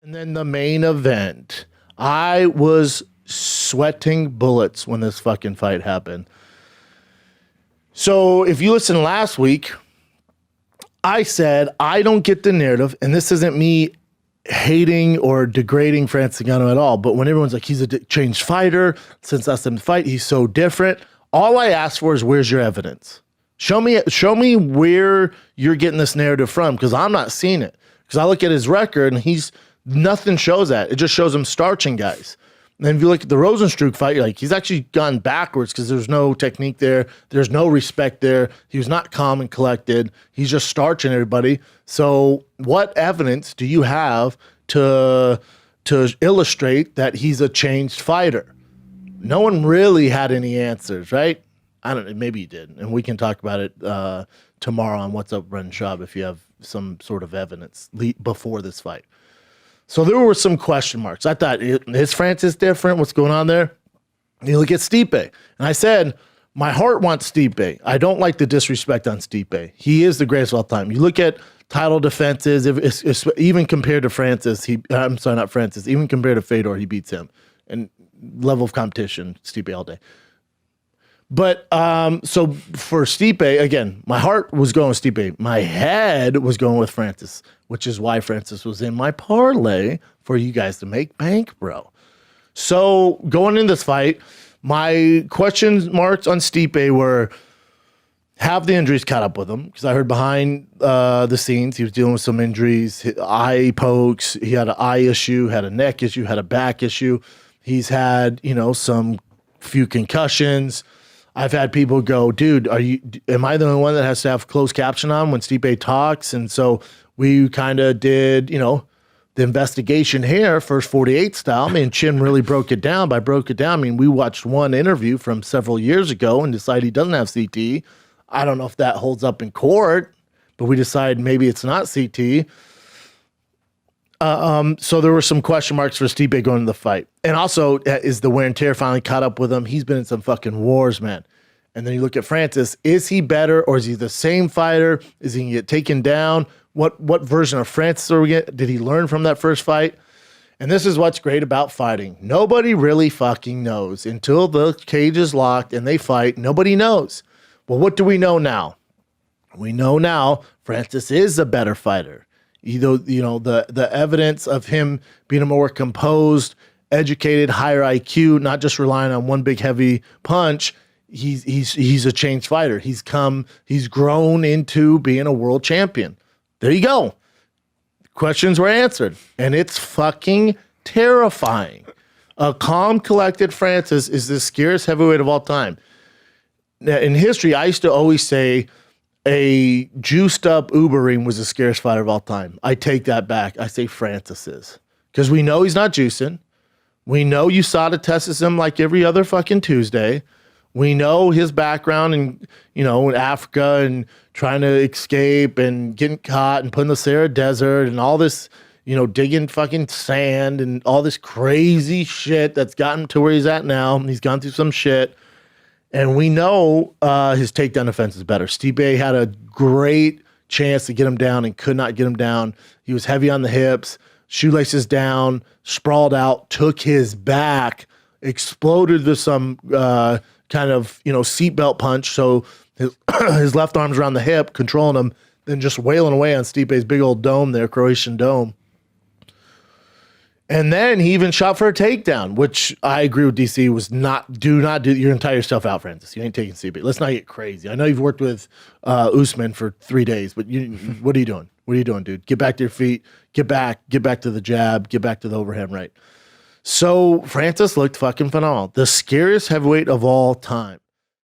And then the main event. I was sweating bullets when this fucking fight happened. So if you listen last week, I said I don't get the narrative, and this isn't me hating or degrading Francis Ngannou at all, but when everyone's like, he's a changed fighter since last time fight, he's so different. All I ask for is, where's your evidence? Show me where you're getting this narrative from, because I'm not seeing it. Because I look at his record and nothing shows that. It just shows him starching guys. And then if you look at the Rozenstruik fight, you're like, he's actually gone backwards because there's no technique there. There's no respect there. He was not calm and collected. He's just starching everybody. So what evidence do you have to illustrate that he's a changed fighter? No one really had any answers, right? I don't know. Maybe you did. And we can talk about it tomorrow on What's Up, Brendan Schaub, if you have some sort of evidence before this fight. So there were some question marks. I thought, is Francis different? What's going on there? You look at Stipe. And I said, my heart wants Stipe. I don't like the disrespect on Stipe. He is the greatest of all time. You look at title defenses, even compared to Francis, not Francis, even compared to Fedor, he beats him. And level of competition, Stipe all day. But so for Stipe, again, my heart was going with Stipe. My head was going with Francis, which is why Francis was in my parlay for you guys to make bank, bro. So going in this fight, my question marks on Stipe were, have the injuries caught up with him? Because I heard behind the scenes he was dealing with some injuries, eye pokes. He had an eye issue, had a neck issue, had a back issue. He's had, some few concussions. I've had people go, dude, am I the only one that has to have closed caption on when Stipe talks? And so we kind of did, the investigation here, First 48 style. I mean, Chin really broke it down. By broke it down, I mean, we watched one interview from several years ago and decided he doesn't have CT. I don't know if that holds up in court, but we decided maybe it's not CT. So there were some question marks for Stipe going into the fight. And also, is the wear and tear finally caught up with him? He's been in some fucking wars, man. And then you look at Francis. Is he better, or is he the same fighter? Is he going to get taken down? What version of Francis are we getting? Did he learn from that first fight? And this is what's great about fighting. Nobody really fucking knows. Until the cage is locked and they fight, nobody knows. Well, what do we know now? We know now Francis is a better fighter. Either, the evidence of him being a more composed, educated, higher IQ, not just relying on one big heavy punch. He's a changed fighter. He's grown into being a world champion. There you go. Questions were answered, and it's fucking terrifying. A calm, collected Francis is the scariest heavyweight of all time. Now, in history, I used to always say a juiced up Ubering was the scariest fighter of all time. I take that back. I say Francis is. Because we know he's not juicing. We know USADA tests him like every other fucking Tuesday. We know his background in Africa and trying to escape and getting caught and put in the Sahara Desert and all this, digging fucking sand and all this crazy shit that's gotten to where he's at now. He's gone through some shit. And we know his takedown defense is better. Stipe had a great chance to get him down and could not get him down. He was heavy on the hips, shoelaces down, sprawled out, took his back, exploded with some kind of, seatbelt punch. So his left arm's around the hip, controlling him, then just wailing away on Stipe's big old dome there, Croatian dome. And then he even shot for a takedown, which I agree with DC was do not do your entire stuff out, Francis. You ain't taking Stipe. Let's not get crazy. I know you've worked with Usman for 3 days, but what are you doing? What are you doing, dude? Get back to your feet. Get back to the jab. Get back to the overhand right. So Francis looked fucking phenomenal. The scariest heavyweight of all time.